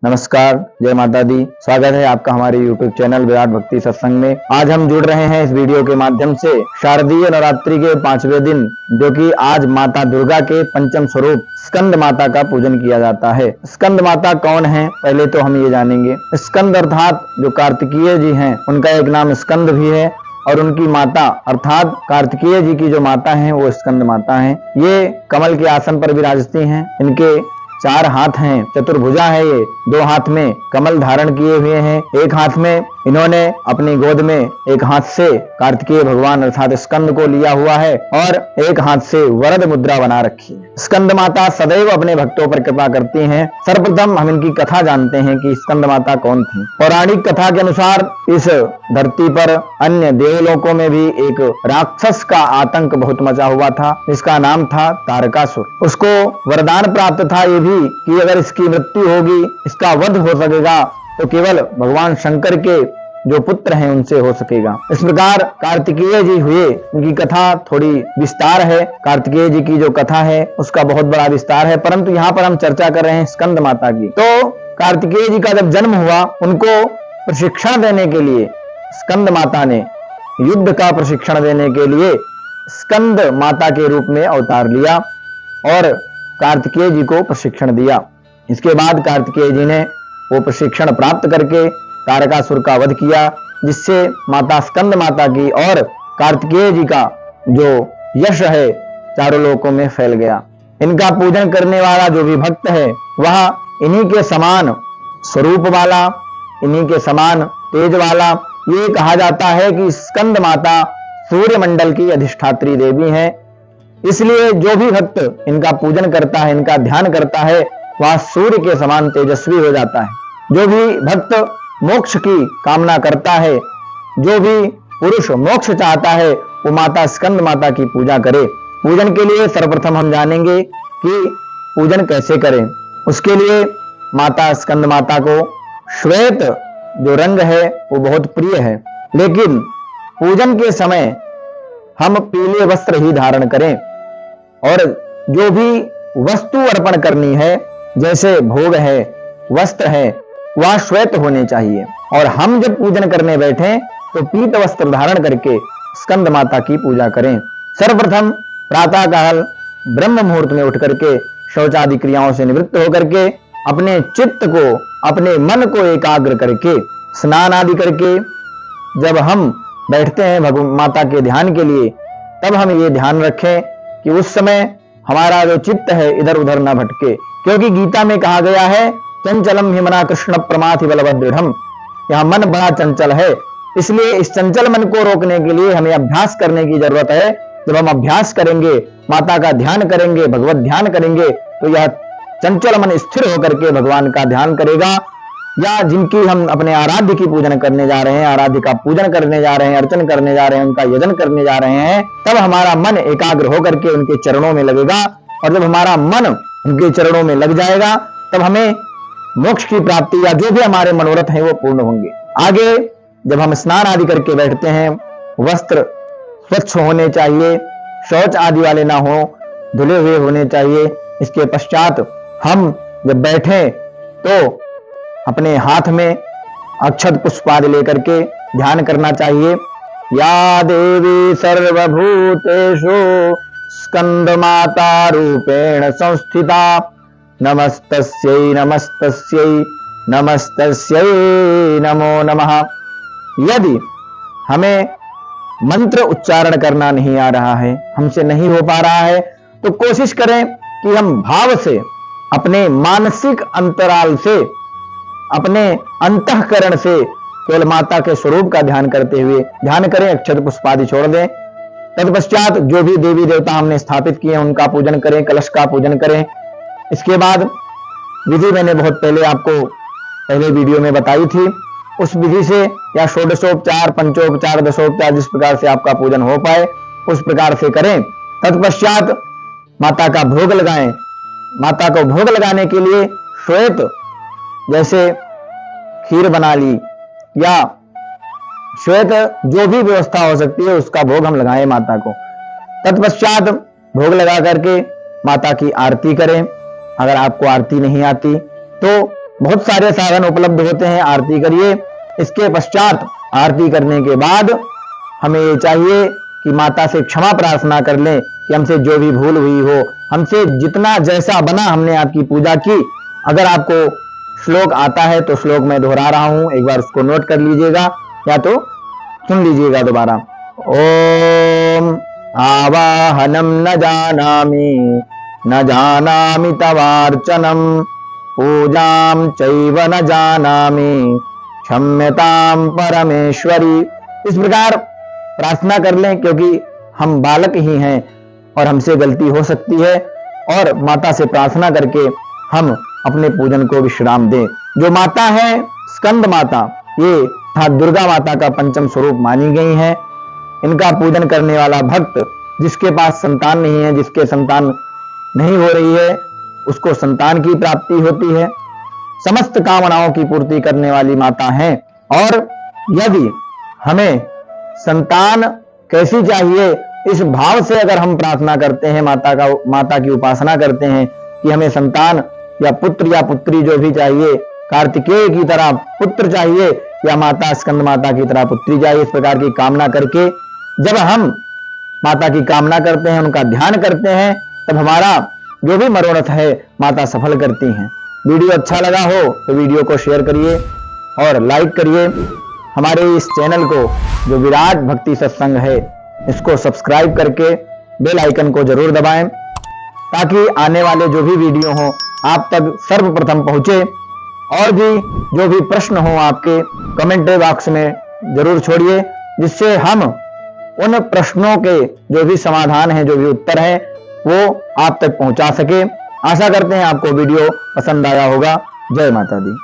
नमस्कार, जय माता दी। स्वागत है आपका हमारे YouTube चैनल विराट भक्ति सत्संग में। आज हम जुड़ रहे हैं इस वीडियो के माध्यम से शारदीय नवरात्रि के 5वें दिन, जो कि आज माता दुर्गा के पंचम स्वरूप स्कंद माता का पूजन किया जाता है। स्कंद माता कौन है, पहले तो हम ये जानेंगे। स्कंद अर्थात जो कार्तिकेय जी हैं, उनका एक नाम स्कंद भी है और उनकी माता अर्थात कार्तिकेय जी की जो माता हैं वो स्कंद माता हैं। ये कमल के आसन पर विराजती हैं। इनके 4 हाथ हैं, चतुर्भुजा है। ये 2 हाथ में कमल धारण किए हुए हैं, एक हाथ में इन्होंने अपनी गोद में एक हाथ से कार्तिकेय भगवान अर्थात स्कंद को लिया हुआ है और एक हाथ से वरद मुद्रा बना रखी है। स्कंद माता सदैव अपने भक्तों पर कृपा करती हैं। सर्वप्रथम हम इनकी कथा जानते हैं कि स्कंद माता कौन थी। पौराणिक कथा के अनुसार इस धरती पर अन्य देवलोकों में भी एक राक्षस का आतंक बहुत मचा हुआ था, जिसका नाम था तारकासुर। उसको वरदान प्राप्त था ये भी कि अगर इसकी मृत्यु होगी, इसका वध हो सकेगा तो केवल भगवान शंकर के जो पुत्र हैं उनसे हो सकेगा। इस प्रकार कार्तिकेय जी हुए। उनकी कथा थोड़ी विस्तार है। कार्तिकेय जी की जो कथा है उसका बहुत बड़ा विस्तार है, परंतु यहाँ पर हम चर्चा कर रहे हैं स्कंद माता की। तो कार्तिकेय जी का जब जन्म हुआ, उनको प्रशिक्षण देने के लिए स्कंद माता ने युद्ध का प्रशिक्षण देने के लिए स्कंद माता के रूप में अवतार लिया और कार्तिकेय जी को प्रशिक्षण दिया। इसके बाद कार्तिकेय जी ने वो प्रशिक्षण प्राप्त करके तारकासुर का वध किया, जिससे माता स्कंद माता की और कार्तिकेय जी का जो यश है चारों लोकों में फैल गया। इनका पूजन करने वाला जो भी भक्त है वह इन्हीं के समान स्वरूप वाला, इन्हीं के समान तेज वाला। ये कहा जाता है कि स्कंद माता सूर्य मंडल की अधिष्ठात्री देवी है, इसलिए जो भी भक्त इनका पूजन करता है, इनका ध्यान करता है, वह सूर्य के समान तेजस्वी हो जाता है। जो भी भक्त मोक्ष की कामना करता है, जो भी पुरुष मोक्ष चाहता है, वो माता स्कंद माता की पूजा करे। पूजन के लिए सर्वप्रथम हम जानेंगे कि पूजन कैसे करें। उसके लिए माता स्कंद माता को श्वेत जो रंग है वो बहुत प्रिय है, लेकिन पूजन के समय हम पीले वस्त्र ही धारण करें और जो भी वस्तु अर्पण करनी है, जैसे भोग है, वस्त्र है, वह श्वेत होने चाहिए। और हम जब पूजन करने बैठे तो पीत वस्त्र धारण करके स्कंद माता की पूजा करें। सर्वप्रथम प्रातः काल ब्रह्म मुहूर्त में उठ करके शौचादि क्रियाओं से निवृत्त होकर के अपने चित्त को, अपने मन को एकाग्र करके स्नान आदि करके जब हम बैठते हैं भगवान माता के ध्यान के लिए, तब हम ये ध्यान रखें कि उस समय हमारा जो चित्त है इधर उधर न भटके, क्योंकि गीता में कहा गया है चंचलम हिमना कृष्ण प्रमाथि बलवदृढ़। यहाँ मन बड़ा चंचल है, इसलिए इस चंचल मन को रोकने के लिए हमें अभ्यास करने की जरूरत है। जब हम अभ्यास करेंगे, माता का ध्यान करेंगे, भगवत ध्यान करेंगे, तो यह चंचल मन स्थिर होकर के भगवान का ध्यान करेगा। या जिनकी हम अपने आराध्य की पूजन करने जा रहे हैं, आराध्य का पूजन करने जा रहे हैं, अर्चन करने जा रहे हैं, उनका यजन करने जा रहे हैं, तब हमारा मन एकाग्र होकर के उनके चरणों में लगेगा। और जब हमारा मन उनके चरणों में लग जाएगा, तब हमें मोक्ष की प्राप्ति या जो भी हमारे मनोरथ हैं वो पूर्ण होंगे। आगे जब हम स्नान आदि करके बैठते हैं, वस्त्र स्वच्छ होने चाहिए, शौच आदि वाले ना हो, धुले हुए होने चाहिए। इसके पश्चात हम जब बैठे तो अपने हाथ में अक्षत पुष्प आदि लेकर के ध्यान करना चाहिए। या देवी सर्वभूतेषु स्कंद माता रूपेण संस्थिता नमस्तस्यै नमस्तस्यै नमस्तस्यै नमो नमः। यदि हमें मंत्र उच्चारण करना नहीं आ रहा है, हमसे नहीं हो पा रहा है, तो कोशिश करें कि हम भाव से, अपने मानसिक अंतराल से, अपने अंतःकरण से केवल माता के स्वरूप का ध्यान करते हुए ध्यान करें, अक्षत पुष्प आदि छोड़ दें। तत्पश्चात जो भी देवी देवता हमने स्थापित किए उनका पूजन करें, कलश का पूजन करें। इसके बाद विधि मैंने बहुत पहले आपको पहले वीडियो में बताई थी, उस विधि से या षोडशोपचार, पंचोपचार, दशोपचार, जिस प्रकार से आपका पूजन हो पाए उस प्रकार से करें। तत्पश्चात माता का भोग लगाएं। माता को भोग लगाने के लिए श्वेत, जैसे खीर बना ली या श्वेत जो भी व्यवस्था हो सकती है उसका भोग हम लगाएं माता को। तत्पश्चात भोग लगा करके माता की आरती करें। अगर आपको आरती नहीं आती तो बहुत सारे साधन उपलब्ध होते हैं, आरती करिए। इसके पश्चात आरती करने के बाद हमें ये चाहिए कि माता से क्षमा प्रार्थना कर लें कि हमसे जो भी भूल हुई हो, हमसे जितना जैसा बना हमने आपकी पूजा की। अगर आपको श्लोक आता है तो श्लोक मैं दोहरा रहा हूं, एक बार उसको नोट कर लीजिएगा या तो सुन लीजिएगा दोबारा। ओम आवाहनम न जानामि तवार्चनम पूजाम चैव न जानामि क्षम्यताम परमेश्वरी। इस प्रकार प्रार्थना कर लें, क्योंकि हम बालक ही हैं और हमसे गलती हो सकती है, और माता से प्रार्थना करके हम अपने पूजन को विश्राम दें। जो माता है स्कंद माता, ये दुर्गा माता का पंचम स्वरूप मानी गई है। इनका पूजन करने वाला भक्त, जिसके पास संतान नहीं है, जिसके संतान नहीं हो रही है, उसको संतान की प्राप्ति होती है। समस्त कामनाओं की पूर्ति करने वाली माता है। और यदि हमें संतान कैसी चाहिए, इस भाव से अगर हम प्रार्थना करते हैं, माता की उपासना करते हैं कि हमें संतान या पुत्र या पुत्री जो भी चाहिए, कार्तिकेय की तरह पुत्र चाहिए या माता स्कंद माता की तरह पुत्री चाहिए, इस प्रकार की कामना करके जब हम माता की कामना करते हैं, उनका ध्यान करते हैं, तब हमारा जो भी मनोरथ है माता सफल करती हैं। वीडियो अच्छा लगा हो तो वीडियो को शेयर करिए और लाइक करिए। हमारे इस चैनल को जो विराट भक्ति सत्संग है, इसको सब्सक्राइब करके बेल आइकन को जरूर दबाएं, ताकि आने वाले जो भी वीडियो हो आप तक सर्वप्रथम पहुंचे। और भी जो भी प्रश्न हो आपके कमेंट बॉक्स में जरूर छोड़िए, जिससे हम उन प्रश्नों के जो भी समाधान है, जो भी उत्तर है, वो आप तक पहुंचा सके। आशा करते हैं आपको वीडियो पसंद आया होगा। जय माता दी।